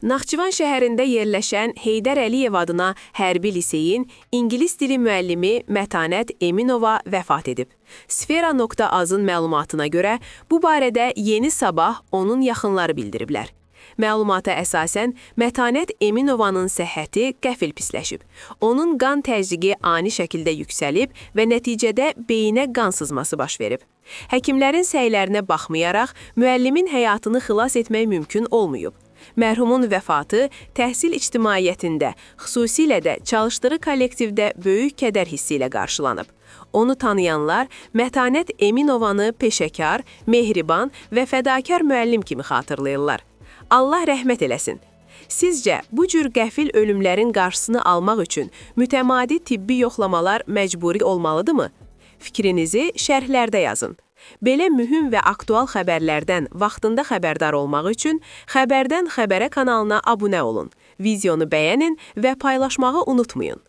Naxçıvan şəhərində yerləşən Heydər Əliyev adına hərbi liseyin ingilis dili müəllimi Mətanət Eminova vəfat edib. Sfera.az-ın məlumatına görə, bu barədə Yeni Sabah onun yaxınları bildiriblər. Məlumata əsasən, Mətanət Eminovanın səhhəti qəfil pisləşib. Onun qan təzyiqi ani şəkildə yüksəlib və nəticədə beyinə qan sızması baş verib. Həkimlərin səylərinə baxmayaraq, müəllimin həyatını xilas etmək mümkün olmayıb. Mərhumun vəfatı təhsil ictimaiyyətində, xüsusilə də çalışdığı kollektivdə böyük kədər hissi ilə qarşılanıb. Onu tanıyanlar Mətanət Eminovanı peşəkar, mehriban və fədakar müəllim kimi xatırlayırlar. Allah rəhmət eləsin. Sizcə, bu cür qəfil ölümlərin qarşısını almaq üçün mütəmadi tibbi yoxlamalar məcburi olmalıdırmı? Fikrinizi şərhlərdə yazın. Belə mühüm və aktual xəbərlərdən vaxtında xəbərdar olmaq üçün Xəbərdən Xəbərə kanalına abunə olun, videonu bəyənin və paylaşmağı unutmayın.